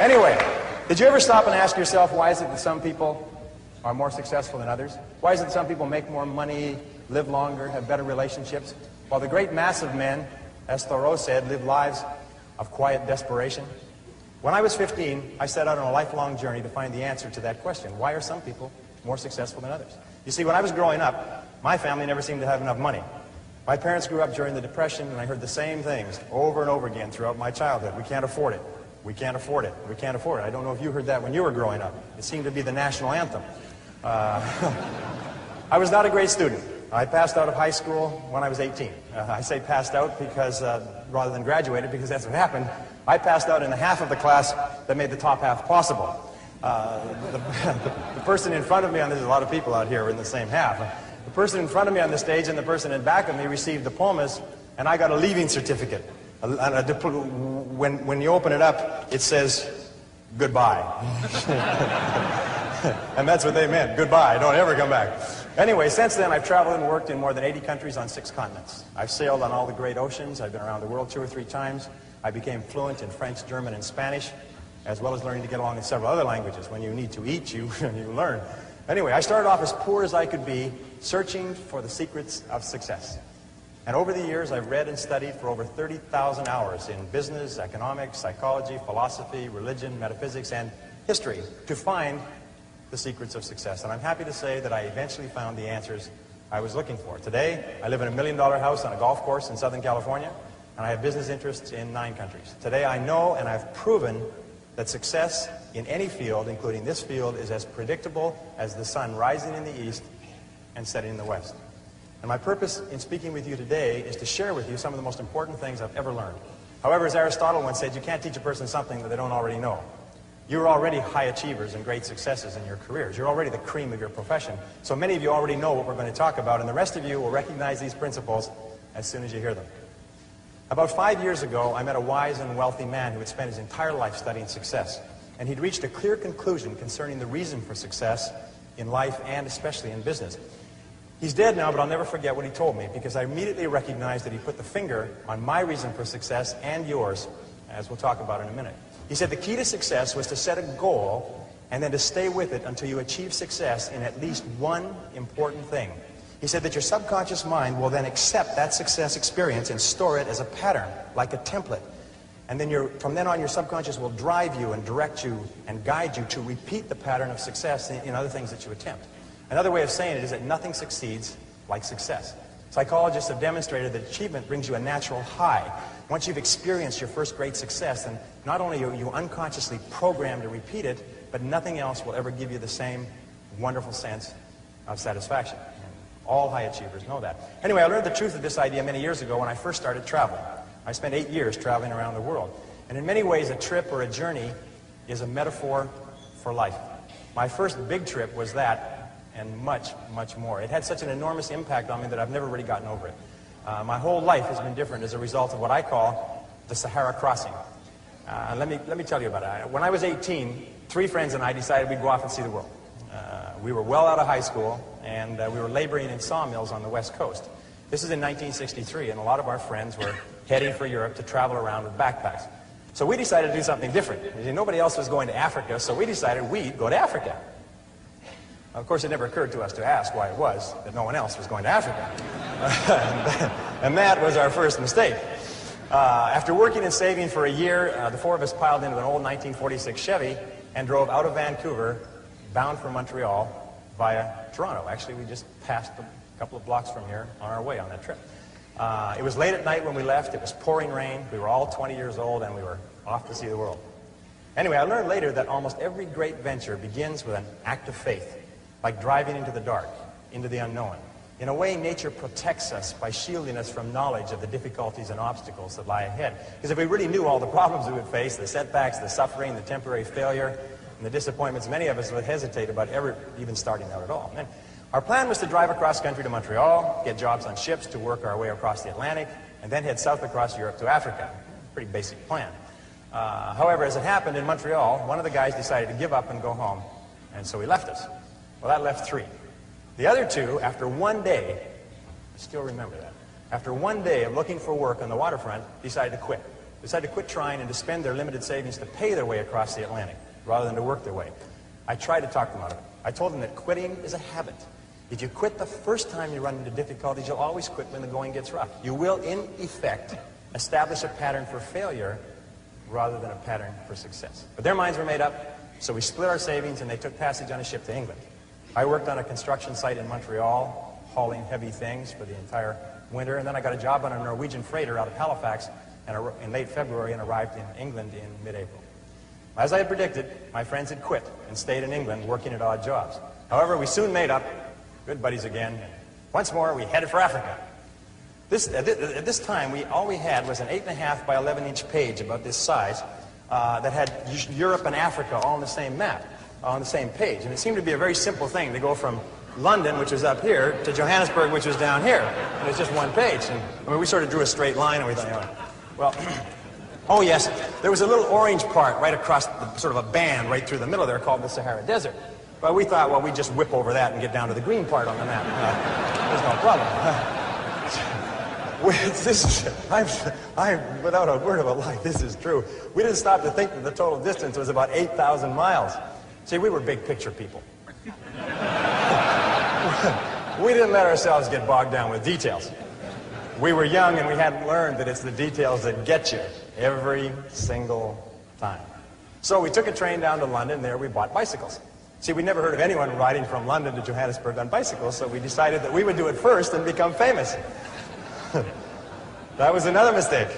Anyway, did you ever stop and ask yourself, why is it that some people are more successful than others? Why is it that some people make more money, live longer, have better relationships, while the great mass of men, as Thoreau said, live lives of quiet desperation? When I was 15, I set out on a lifelong journey to find the answer to that question. Why are some people more successful than others? You see, when I was growing up, my family never seemed to have enough money. My parents grew up during the Depression, and I heard the same things over and over again throughout my childhood. We can't afford it. We can't afford it. We can't afford it. I don't know if you heard that when you were growing up. It seemed to be the national anthem. I was not a great student. I passed out of high school when I was 18. I say passed out because, rather than graduated, because that's what happened. I passed out in the half of the class that made the top half possible. The person in front of me, and there's a lot of people out here in the same half. The person in front of me on the stage and the person in back of me received diplomas, and I got a leaving certificate. When you open it up, it says, goodbye. And that's what they meant, goodbye, don't ever come back. Anyway, since then I've traveled and worked in more than 80 countries on 6 continents. I've sailed on all the great oceans. I've been around the world 2 or 3 times. I became fluent in French, German, and Spanish, as well as learning to get along in several other languages. When you need to eat, you learn. Anyway, I started off as poor as I could be, searching for the secrets of success. And over the years, I've read and studied for over 30,000 hours in business, economics, psychology, philosophy, religion, metaphysics, and history to find the secrets of success. And I'm happy to say that I eventually found the answers I was looking for. Today, I live in a $1 million house on a golf course in Southern California, and I have business interests in 9 countries. Today, I know and I've proven that success in any field, including this field, is as predictable as the sun rising in the east and setting in the west. And my purpose in speaking with you today is to share with you some of the most important things I've ever learned. However, as Aristotle once said, you can't teach a person something that they don't already know. You're already high achievers and great successes in your careers. You're already the cream of your profession. So many of you already know what we're going to talk about, and the rest of you will recognize these principles as soon as you hear them. About 5 years ago, I met a wise and wealthy man who had spent his entire life studying success. And he'd reached a clear conclusion concerning the reason for success in life and especially in business. He's dead now, but I'll never forget what he told me, because I immediately recognized that he put the finger on my reason for success and yours, as we'll talk about in a minute. He said the key to success was to set a goal and then to stay with it until you achieve success in at least one important thing. He said that your subconscious mind will then accept that success experience and store it as a pattern, like a template. And then from then on, your subconscious will drive you and direct you and guide you to repeat the pattern of success in other things that you attempt. Another way of saying it is that nothing succeeds like success. Psychologists have demonstrated that achievement brings you a natural high. Once you've experienced your first great success, then not only are you unconsciously programmed to repeat it, but nothing else will ever give you the same wonderful sense of satisfaction. All high achievers know that. Anyway, I learned the truth of this idea many years ago when I first started traveling. I spent 8 years traveling around the world. And in many ways, a trip or a journey is a metaphor for life. My first big trip was that, and much, much more. It had such an enormous impact on me that I've never really gotten over it. My whole life has been different as a result of what I call the Sahara crossing. Let me tell you about it. When I was 18, 3 friends and I decided we'd go off and see the world. We were well out of high school, and we were laboring in sawmills on the West Coast. This is in 1963, and a lot of our friends were heading for Europe to travel around with backpacks. So we decided to do something different. Nobody else was going to Africa, so we decided we'd go to Africa. Of course, it never occurred to us to ask why it was that no one else was going to Africa. And that was our first mistake. After working and saving for a year, the 4 of us piled into an old 1946 Chevy and drove out of Vancouver, bound for Montreal, via Toronto. Actually, we just passed a couple of blocks from here on our way on that trip. It was late at night when we left. It was pouring rain. We were all 20 years old, and we were off to see the world. Anyway, I learned later that almost every great venture begins with an act of faith, like driving into the dark, into the unknown. In a way, nature protects us by shielding us from knowledge of the difficulties and obstacles that lie ahead. Because if we really knew all the problems we would face, the setbacks, the suffering, the temporary failure, and the disappointments, many of us would hesitate about ever even starting out at all. And our plan was to drive across country to Montreal, get jobs on ships to work our way across the Atlantic, and then head south across Europe to Africa. Pretty basic plan. However, as it happened in Montreal, one of the guys decided to give up and go home, and so he left us. Well, that left 3. The other 2, after 1 day, I still remember that, after 1 day of looking for work on the waterfront, decided to quit. decided to quit trying and to spend their limited savings to pay their way across the Atlantic rather than to work their way. I tried to talk them out of it. I told them that quitting is a habit. If you quit the first time you run into difficulties, you'll always quit when the going gets rough. You will, in effect, establish a pattern for failure rather than a pattern for success. But their minds were made up, so we split our savings and they took passage on a ship to England. I worked on a construction site in Montreal, hauling heavy things for the entire winter, and then I got a job on a Norwegian freighter out of Halifax in late February and arrived in England in mid-April. As I had predicted, my friends had quit and stayed in England working at odd jobs. However, we soon made up, good buddies again, and once more we headed for Africa. At this time, all we had was an 8.5 by 11-inch page about this size that had Europe and Africa all on the same map, on the same page. And it seemed to be a very simple thing to go from London, which was up here, to Johannesburg, which was down here. And it was just one page. And I mean, we sort of drew a straight line, and we thought, you know, well, oh yes, there was a little orange part right across sort of a band right through the middle there called the Sahara Desert. But we thought, well, we'd just whip over that and get down to the green part on the map. There's no problem. I'm without a word of a lie, this is true. We didn't stop to think that the total distance was about 8,000 miles. See, we were big picture people. We didn't let ourselves get bogged down with details. We were young and we hadn't learned that it's the details that get you every single time. So we took a train down to London. There we bought bicycles. See, we never heard of anyone riding from London to Johannesburg on bicycles, so we decided that we would do it first and become famous. That was another mistake.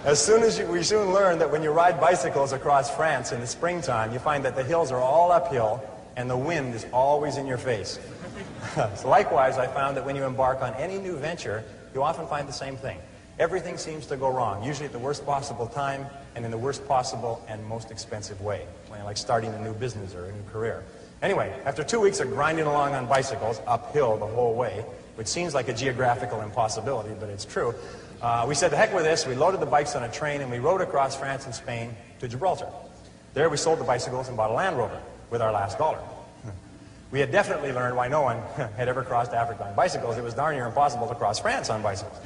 We soon learned that when you ride bicycles across France in the springtime, you find that the hills are all uphill and the wind is always in your face. So likewise, I found that when you embark on any new venture, you often find the same thing. Everything seems to go wrong, usually at the worst possible time and in the worst possible and most expensive way, like starting a new business or a new career. Anyway, after 2 weeks of grinding along on bicycles, uphill the whole way, which seems like a geographical impossibility, but it's true, we said, the heck with this. We loaded the bikes on a train and we rode across France and Spain to Gibraltar. There we sold the bicycles and bought a Land Rover with our last dollar. We had definitely learned why no one had ever crossed Africa on bicycles. It was darn near impossible to cross France on bicycles.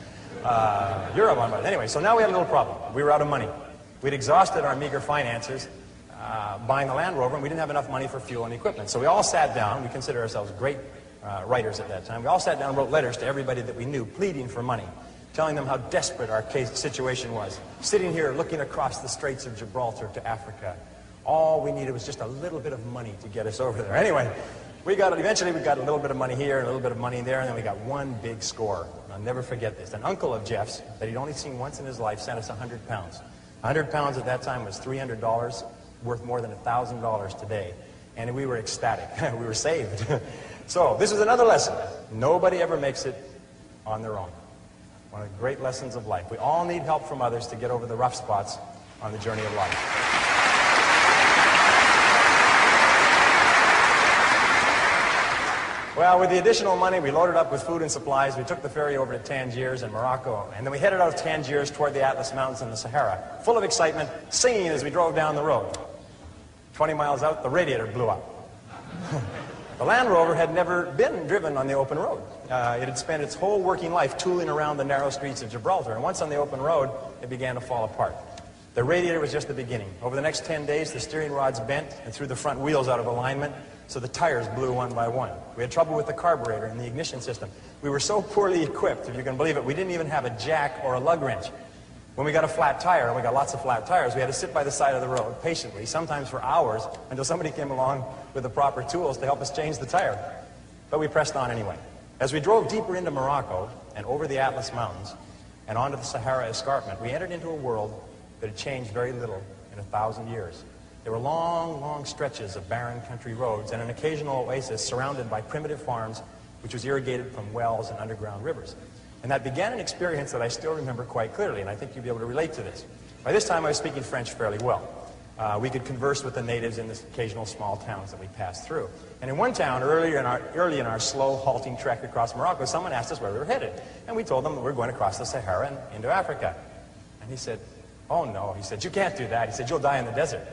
Europe on bicycles. Anyway, so now we had a little problem. We were out of money. We'd exhausted our meager finances buying the Land Rover, and we didn't have enough money for fuel and equipment. So we all sat down. We considered ourselves great writers at that time. We all sat down and wrote letters to everybody that we knew, pleading for money, telling them how desperate our situation was. Sitting here looking across the Straits of Gibraltar to Africa. All we needed was just a little bit of money to get us over there. Anyway, eventually we got a little bit of money here and a little bit of money there, and then we got one big score. I'll never forget this. An uncle of Jeff's that he'd only seen once in his life sent us 100 pounds. 100 pounds at that time was $300, worth more than $1,000 today. And we were ecstatic. We were saved. So this is another lesson. Nobody ever makes it on their own. One of the great lessons of life. We all need help from others to get over the rough spots on the journey of life. Well, with the additional money, we loaded up with food and supplies. We took the ferry over to Tangiers in Morocco, and then we headed out of Tangiers toward the Atlas Mountains and the Sahara, full of excitement, singing as we drove down the road. 20 miles out, the radiator blew up. The Land Rover had never been driven on the open road. It had spent its whole working life tooling around the narrow streets of Gibraltar, and once on the open road, it began to fall apart. The radiator was just the beginning. Over the next 10 days, the steering rods bent and threw the front wheels out of alignment, so the tires blew one by one. We had trouble with the carburetor and the ignition system. We were so poorly equipped, if you can believe it, we didn't even have a jack or a lug wrench. When we got a flat tire, and we got lots of flat tires, we had to sit by the side of the road patiently, sometimes for hours, until somebody came along with the proper tools to help us change the tire. But we pressed on anyway. As we drove deeper into Morocco and over the Atlas Mountains and onto the Sahara Escarpment, we entered into a world that had changed very little in 1,000 years. There were long, long stretches of barren country roads and an occasional oasis surrounded by primitive farms, which was irrigated from wells and underground rivers. And that began an experience that I still remember quite clearly, and I think you'll be able to relate to this. By this time, I was speaking French fairly well. We could converse with the natives in the occasional small towns that we passed through. And in one town, early in our slow, halting trek across Morocco, someone asked us where we were headed. And we told them that we were going across the Sahara and into Africa. And he said, "Oh no," he said, "you can't do that." He said, "You'll die in the desert."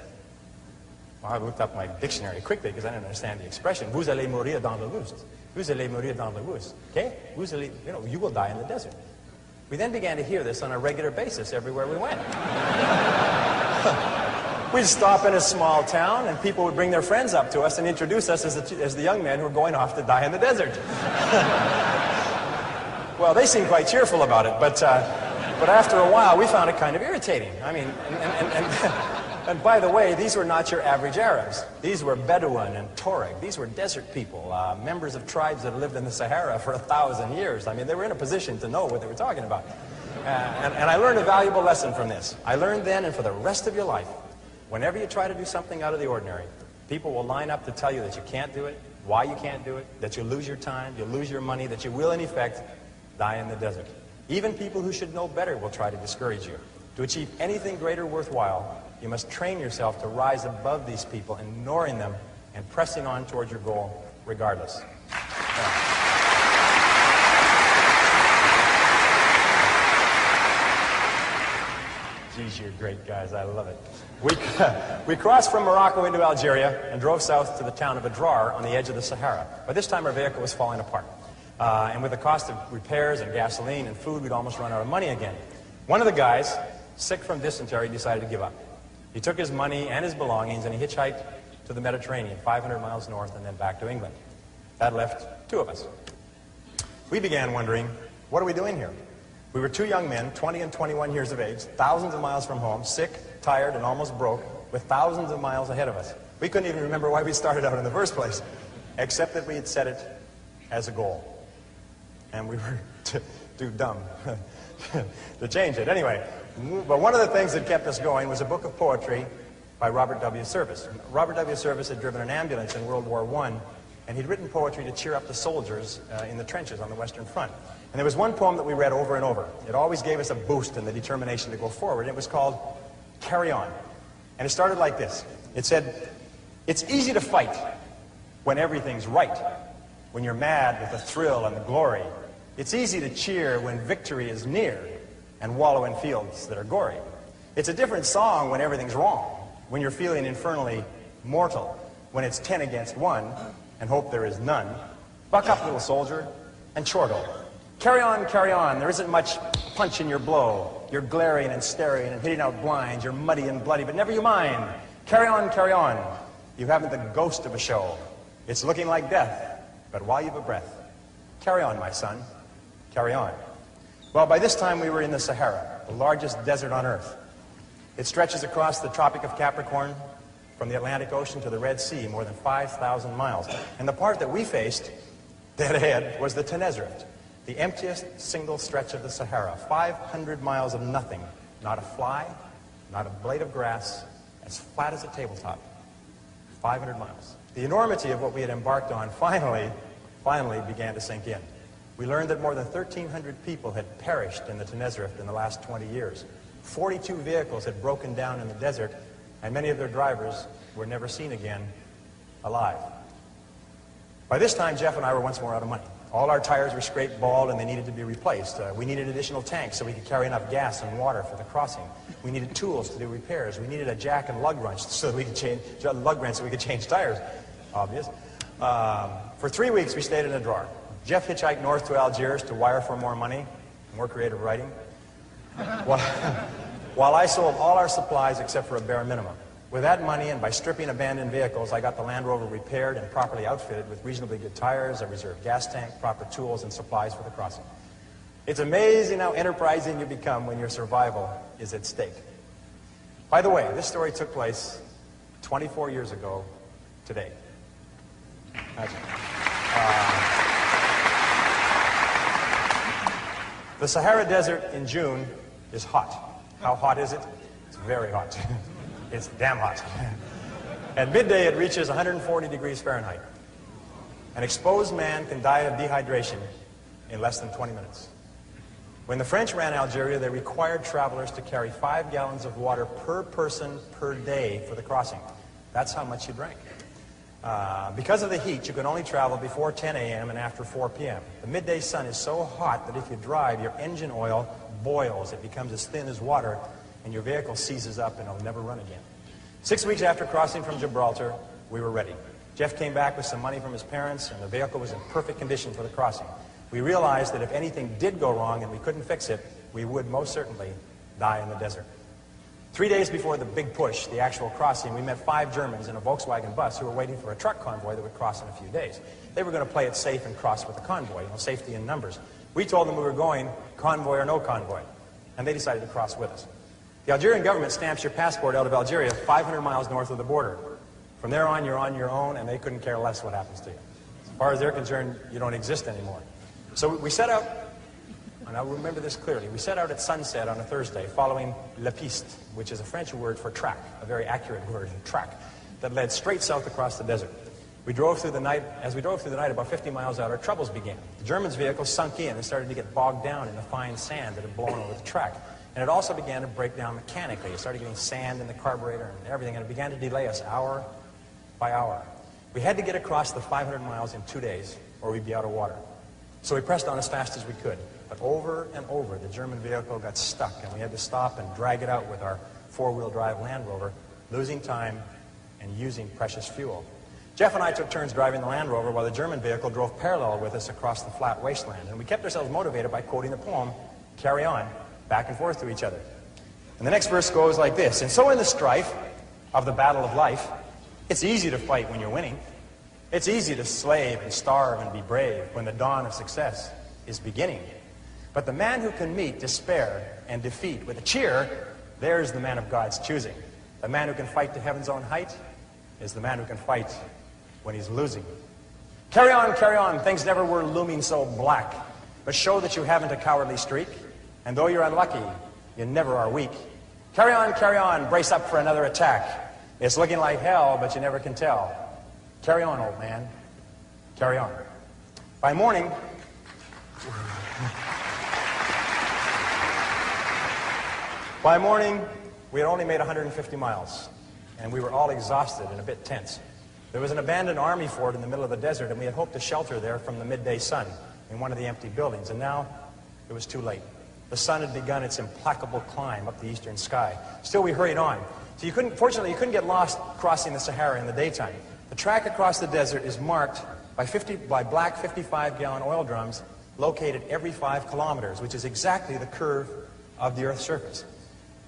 Well, I looked up my dictionary quickly because I didn't understand the expression. Vous allez mourir dans le buste. Vous allez mourir dans le buste. Okay? You will die in the desert. We then began to hear this on a regular basis everywhere we went. We'd stop in a small town, and people would bring their friends up to us and introduce us as the young men who were going off to die in the desert. Well, they seemed quite cheerful about it, but after a while, we found it kind of irritating. I mean, and by the way, these were not your average Arabs. These were Bedouin and Tuareg. These were desert people, members of tribes that lived in the Sahara for 1,000 years. I mean, they were in a position to know what they were talking about. And I learned a valuable lesson from this. I learned then, and for the rest of your life, whenever you try to do something out of the ordinary, people will line up to tell you that you can't do it, why you can't do it, that you'll lose your time, you'll lose your money, that you will, in effect, die in the desert. Even people who should know better will try to discourage you. To achieve anything greater worthwhile, you must train yourself to rise above these people, ignoring them and pressing on towards your goal regardless. Geez, you're great guys. I love it. We crossed from Morocco into Algeria and drove south to the town of Adrar on the edge of the Sahara. By this time, our vehicle was falling apart. And with the cost of repairs and gasoline and food, we'd almost run out of money again. One of the guys, sick from dysentery, decided to give up. He took his money and his belongings and he hitchhiked to the Mediterranean, 500 miles north and then back to England. That left two of us. We began wondering, what are we doing here? We were two young men, 20 and 21 years of age, thousands of miles from home, sick, tired, and almost broke, with thousands of miles ahead of us. We couldn't even remember why we started out in the first place, except that we had set it as a goal. And we were too dumb to change it. Anyway, but one of the things that kept us going was a book of poetry by Robert W. Service. Robert W. Service had driven an ambulance in World War I, and he'd written poetry to cheer up the soldiers in the trenches on the Western Front. And there was one poem that we read over and over. It always gave us a boost in the determination to go forward. It was called Carry On. And it started like this. It said, "It's easy to fight when everything's right, when you're mad with the thrill and the glory. It's easy to cheer when victory is near and wallow in fields that are gory. It's a different song when everything's wrong, when you're feeling infernally mortal, when it's 10 against 1 and hope there is none. Buck up, little soldier, and chortle. Carry on, there isn't much punch in your blow. You're glaring and staring and hitting out blinds. You're muddy and bloody, but never you mind. Carry on. You haven't the ghost of a show. It's looking like death, but while you've a breath, carry on, my son, carry on." Well, by this time we were in the Sahara, the largest desert on Earth. It stretches across the Tropic of Capricorn from the Atlantic Ocean to the Red Sea, more than 5,000 miles. And the part that we faced, dead ahead, was the Tenerife, the emptiest single stretch of the Sahara. 500 miles of nothing, not a fly, not a blade of grass, as flat as a tabletop. 500 miles. The enormity of what we had embarked on finally began to sink in. We learned that more than 1,300 people had perished in the Tenerife in the last 20 years. 42 vehicles had broken down in the desert, and many of their drivers were never seen again alive. By this time, Jeff and I were once more out of money. All our tires were scraped bald and they needed to be replaced. We needed additional tanks so we could carry enough gas and water for the crossing. We needed tools to do repairs. We needed a jack and lug wrench so that we could change tires. Obvious. For 3 weeks we stayed in a drawer. Jeff hitchhiked north to Algiers to wire for more money, more creative writing, while I sold all our supplies except for a bare minimum. With that money and by stripping abandoned vehicles, I got the Land Rover repaired and properly outfitted with reasonably good tires, a reserve gas tank, proper tools, and supplies for the crossing. It's amazing how enterprising you become when your survival is at stake. By the way, this story took place 24 years ago today. The Sahara Desert in June is hot. How hot is it? It's very hot. It's damn hot. At midday, it reaches 140 degrees Fahrenheit. An exposed man can die of dehydration in less than 20 minutes. When the French ran Algeria, they required travelers to carry 5 gallons of water per person per day for the crossing. That's how much you drank. Because of the heat, you can only travel before 10 a.m. and after 4 p.m. The midday sun is so hot that if you drive, your engine oil boils. It becomes as thin as water, and your vehicle seizes up and it'll never run again. 6 weeks after crossing from Gibraltar, we were ready. Jeff came back with some money from his parents, and the vehicle was in perfect condition for the crossing. We realized that if anything did go wrong and we couldn't fix it, we would most certainly die in the desert. 3 days before the big push, the actual crossing, we met 5 Germans in a Volkswagen bus who were waiting for a truck convoy that would cross in a few days. They were going to play it safe and cross with the convoy, safety in numbers. We told them we were going convoy or no convoy, and they decided to cross with us. The Algerian government stamps your passport out of Algeria 500 miles north of the border. From there on, you're on your own, and they couldn't care less what happens to you. As far as they're concerned, you don't exist anymore. So we set out, and I remember this clearly, we set out at sunset on a Thursday, following la piste, which is a French word for track, a very accurate word, track, that led straight south across the desert. We drove through the night. As we drove through the night, about 50 miles out, our troubles began. The Germans' vehicle sunk in and started to get bogged down in the fine sand that had blown over the track. And it also began to break down mechanically. It started getting sand in the carburetor and everything, and it began to delay us hour by hour. We had to get across the 500 miles in 2 days, or we'd be out of water. So we pressed on as fast as we could. But over and over, the German vehicle got stuck, and we had to stop and drag it out with our four-wheel drive Land Rover, losing time and using precious fuel. Jeff and I took turns driving the Land Rover while the German vehicle drove parallel with us across the flat wasteland. And we kept ourselves motivated by quoting the poem, "Carry On," back and forth to each other. And the next verse goes like this: "And so in the strife of the battle of life, it's easy to fight when you're winning. It's easy to slave and starve and be brave when the dawn of success is beginning. But the man who can meet despair and defeat with a cheer, there's the man of God's choosing. The man who can fight to heaven's own height is the man who can fight when he's losing. Carry on, things never were looming so black. But show that you haven't a cowardly streak, and though you're unlucky, you never are weak. Carry on, brace up for another attack. It's looking like hell, but you never can tell. Carry on, old man, carry on." By morning, we had only made 150 miles, and we were all exhausted and a bit tense. There was an abandoned army fort in the middle of the desert, and we had hoped to shelter there from the midday sun in one of the empty buildings, and now it was too late. The sun had begun its implacable climb up the eastern sky. Still, we hurried on. So fortunately, you couldn't get lost crossing the Sahara in the daytime. The track across the desert is marked by black 55-gallon oil drums located every 5 kilometers, which is exactly the curve of the Earth's surface.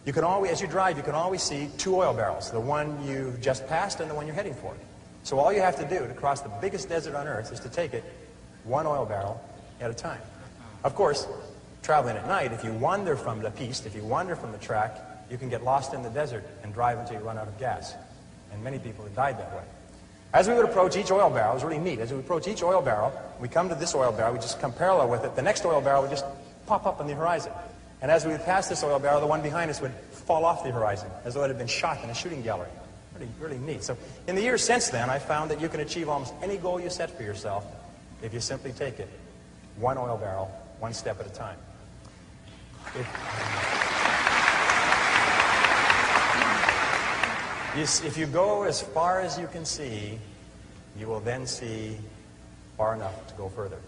You can always, as you drive, you can always see 2 oil barrels, the one you just passed and the one you're heading for. So all you have to do to cross the biggest desert on Earth is to take it 1 oil barrel at a time. Of course, traveling at night, if you wander from the piste, if you wander from the track, you can get lost in the desert and drive until you run out of gas. And many people have died that way. As we would approach each oil barrel, it was really neat. As we would approach each oil barrel, we come to this oil barrel, we just come parallel with it. The next oil barrel would just pop up on the horizon. And as we would pass this oil barrel, the one behind us would fall off the horizon, as though it had been shot in a shooting gallery. Really neat. So in the years since then, I found that you can achieve almost any goal you set for yourself if you simply take it 1 oil barrel, 1 step at a time. If you go as far as you can see, you will then see far enough to go further.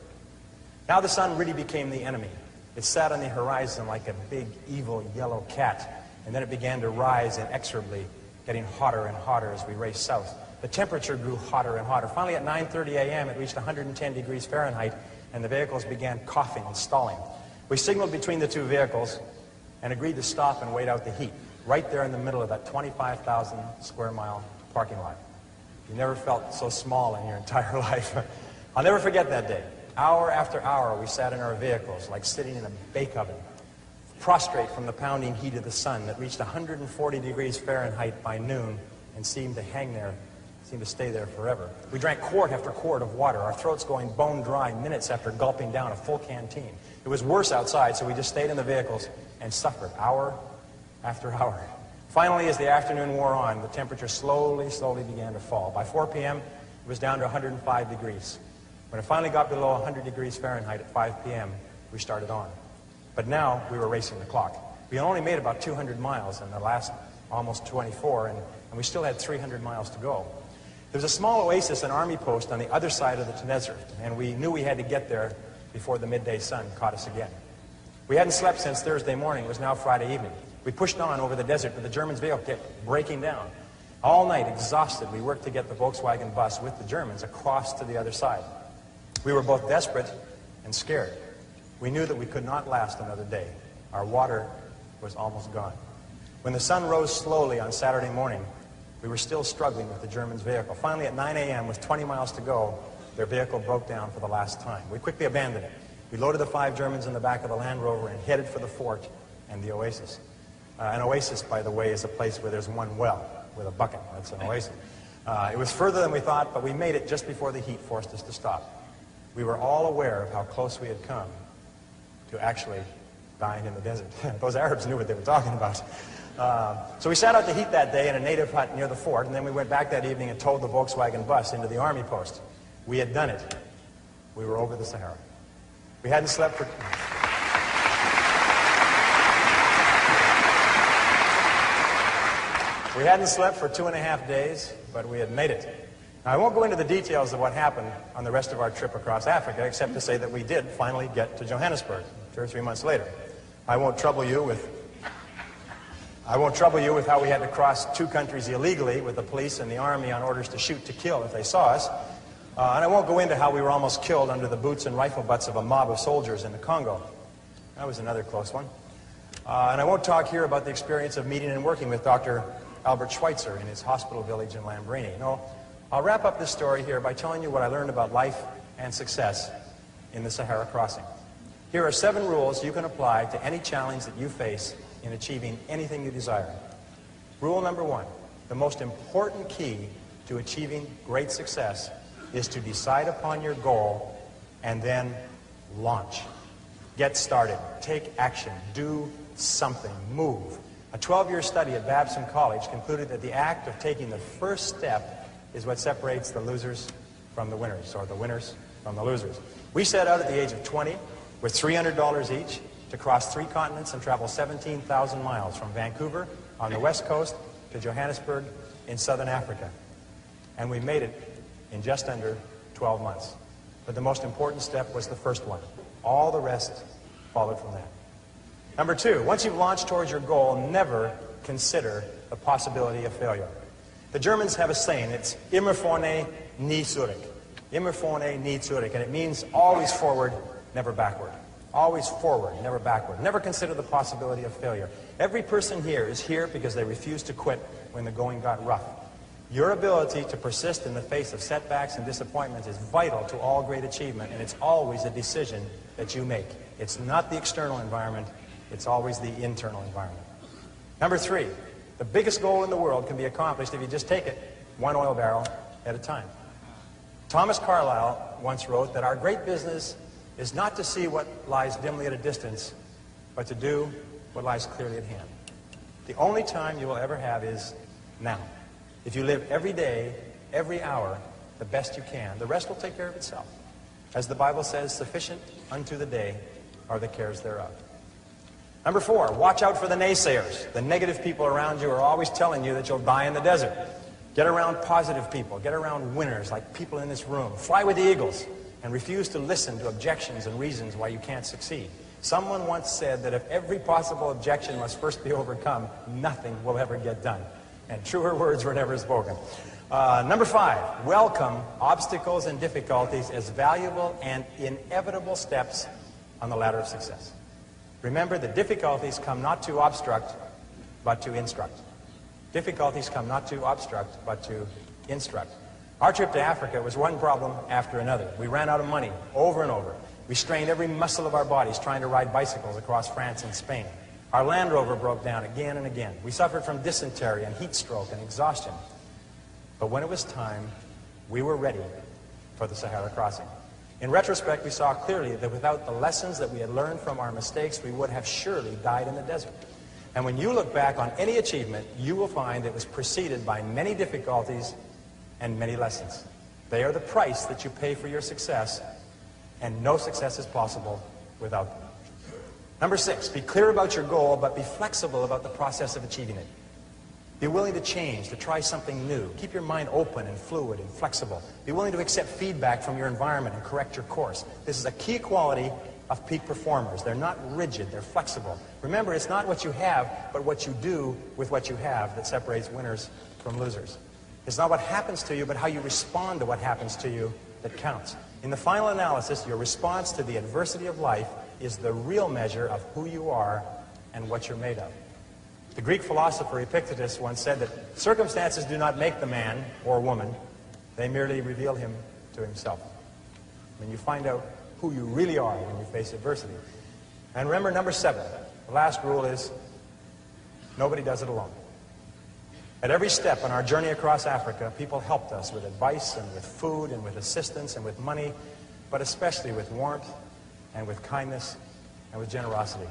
Now the sun really became the enemy. It sat on the horizon like a big, evil, yellow cat, and then it began to rise inexorably, getting hotter and hotter as we raced south. The temperature grew hotter and hotter. Finally, at 9:30 a.m., it reached 110 degrees Fahrenheit, and the vehicles began coughing and stalling. We signaled between the 2 vehicles and agreed to stop and wait out the heat, right there in the middle of that 25,000 square mile parking lot. You never felt so small in your entire life. I'll never forget that day. Hour after hour, we sat in our vehicles like sitting in a bake oven, prostrate from the pounding heat of the sun that reached 140 degrees Fahrenheit by noon and seemed to hang there, seemed to stay there forever. We drank quart after quart of water, our throats going bone dry minutes after gulping down a full canteen. It was worse outside, so we just stayed in the vehicles and suffered hour after hour. Finally, as the afternoon wore on, the temperature slowly began to fall. By 4 p.m., it was down to 105 degrees. When it finally got below 100 degrees Fahrenheit at 5 p.m., we started on. But now we were racing the clock. We only made about 200 miles in the last almost 24, and we still had 300 miles to go. There was a small oasis, an army post on the other side of the desert, and we knew we had to get there before the midday sun caught us again. We hadn't slept since Thursday morning. It was now Friday evening. We pushed on over the desert, but the Germans' vehicle kept breaking down. All night, exhausted, we worked to get the Volkswagen bus with the Germans across to the other side. We were both desperate and scared. We knew that we could not last another day. Our water was almost gone. When the sun rose slowly on Saturday morning, we were still struggling with the Germans' vehicle. Finally, at 9 a.m., with 20 miles to go, their vehicle broke down for the last time. We quickly abandoned it. We loaded the 5 Germans in the back of the Land Rover and headed for the fort and the oasis. An oasis, by the way, is a place where there's one well with a bucket. That's an oasis. It was further than we thought, but we made it just before the heat forced us to stop. We were all aware of how close we had come to actually dying in the desert. Those Arabs knew what they were talking about. So we sat out the heat that day in a native hut near the fort, and then we went back that evening and towed the Volkswagen bus into the army post. We had done it. We were over the Sahara. We hadn't slept for... We hadn't slept for 2.5 days, but we had made it. Now, I won't go into the details of what happened on the rest of our trip across Africa, except to say that we did finally get to Johannesburg 2 or 3 months later. I won't trouble you with how we had to cross 2 countries illegally with the police and the army on orders to shoot to kill if they saw us. And I won't go into how we were almost killed under the boots and rifle butts of a mob of soldiers in the Congo. That was another close one. And I won't talk here about the experience of meeting and working with Dr. Albert Schweitzer in his hospital village in Lambrini. No, I'll wrap up this story here by telling you what I learned about life and success in the Sahara crossing. Here are 7 rules you can apply to any challenge that you face in achieving anything you desire. Rule number 1, the most important key to achieving great success is to decide upon your goal and then launch. Get started, take action, do something, move. A 12-year study at Babson College concluded that the act of taking the first step is what separates the losers from the winners, or the winners from the losers. We set out at the age of 20 with $300 each to cross 3 continents and travel 17,000 miles from Vancouver on the west coast to Johannesburg in southern Africa. And we made it in just under 12 months. But the most important step was the first one. All the rest followed from that. Number 2, once you've launched towards your goal, never consider the possibility of failure. The Germans have a saying, it's immer vorne, nie zurück. Immer vorne, nie zurück. And it means always forward, never backward. Always forward, never backward. Never consider the possibility of failure. Every person here is here because they refused to quit when the going got rough. Your ability to persist in the face of setbacks and disappointments is vital to all great achievement, and it's always a decision that you make. It's not the external environment, it's always the internal environment. Number 3, the biggest goal in the world can be accomplished if you just take it 1 oil barrel at a time. Thomas Carlyle once wrote that our great business is not to see what lies dimly at a distance, but to do what lies clearly at hand. The only time you will ever have is now. If you live every day, every hour, the best you can, the rest will take care of itself. As the Bible says, sufficient unto the day are the cares thereof. Number 4, watch out for the naysayers. The negative people around you are always telling you that you'll die in the desert. Get around positive people. Get around winners like people in this room. Fly with the eagles and refuse to listen to objections and reasons why you can't succeed. Someone once said that if every possible objection must first be overcome, nothing will ever get done. And truer words were never spoken. Number 5, welcome obstacles and difficulties as valuable and inevitable steps on the ladder of success. Remember that difficulties come not to obstruct, but to instruct. Difficulties come not to obstruct, but to instruct. Our trip to Africa was one problem after another. We ran out of money over and over. We strained every muscle of our bodies trying to ride bicycles across France and Spain. Our Land Rover broke down again and again. We suffered from dysentery and heat stroke and exhaustion. But when it was time, we were ready for the Sahara crossing. In retrospect, we saw clearly that without the lessons that we had learned from our mistakes, we would have surely died in the desert. And when you look back on any achievement, you will find it was preceded by many difficulties and many lessons. They are the price that you pay for your success, and no success is possible without them. Number 6, be clear about your goal, but be flexible about the process of achieving it. Be willing to change, to try something new. Keep your mind open and fluid and flexible. Be willing to accept feedback from your environment and correct your course. This is a key quality of peak performers. They're not rigid, they're flexible. Remember, it's not what you have, but what you do with what you have that separates winners from losers. It's not what happens to you, but how you respond to what happens to you that counts. In the final analysis, your response to the adversity of life is the real measure of who you are and what you're made of. The Greek philosopher Epictetus once said that circumstances do not make the man or woman, they merely reveal him to himself. When you find out who you really are when you face adversity. And remember, number 7, the last rule is, nobody does it alone. At every step on our journey across Africa, people helped us with advice and with food and with assistance and with money, but especially with warmth and with kindness and with generosity.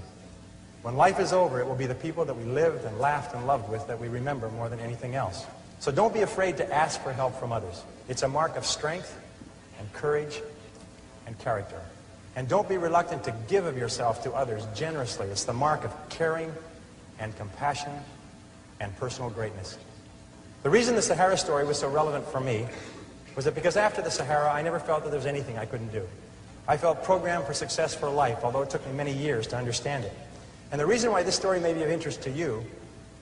When life is over, it will be the people that we lived and laughed and loved with that we remember more than anything else. So don't be afraid to ask for help from others. It's a mark of strength and courage and character. And don't be reluctant to give of yourself to others generously. It's the mark of caring and compassion and personal greatness. The reason the Sahara story was so relevant for me was that because after the Sahara, I never felt that there was anything I couldn't do. I felt programmed for success for life, although it took me many years to understand it. And the reason why this story may be of interest to you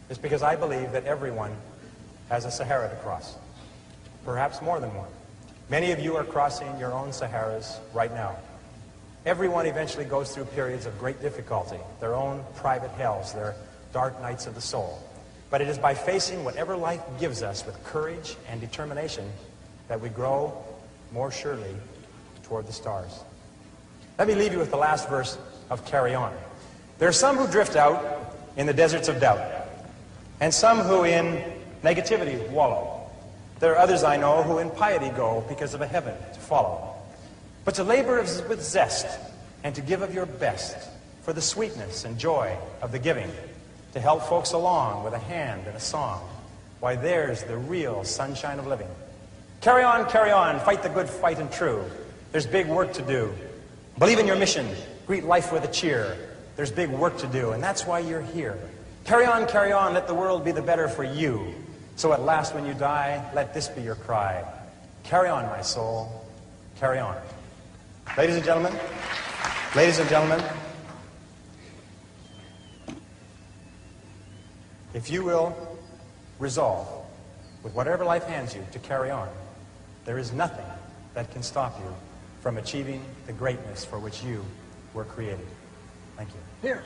is because I believe that everyone has a Sahara to cross. Perhaps more than one. Many of you are crossing your own Saharas right now. Everyone eventually goes through periods of great difficulty, their own private hells, their dark nights of the soul. But it is by facing whatever life gives us with courage and determination that we grow more surely toward the stars. Let me leave you with the last verse of Carry On. There are some who drift out in the deserts of doubt, and some who in negativity wallow. There are others I know who in piety go because of a heaven to follow. But to labor with zest and to give of your best for the sweetness and joy of the giving, to help folks along with a hand and a song, why there's the real sunshine of living. Carry on, fight the good fight and true. There's big work to do. Believe in your mission, greet life with a cheer. There's big work to do, and that's why you're here. Carry on, let the world be the better for you. So at last when you die, let this be your cry. Carry on, my soul, carry on. Ladies and gentlemen, if you will resolve, with whatever life hands you, to carry on, there is nothing that can stop you from achieving the greatness for which you were created. Thank you. Here.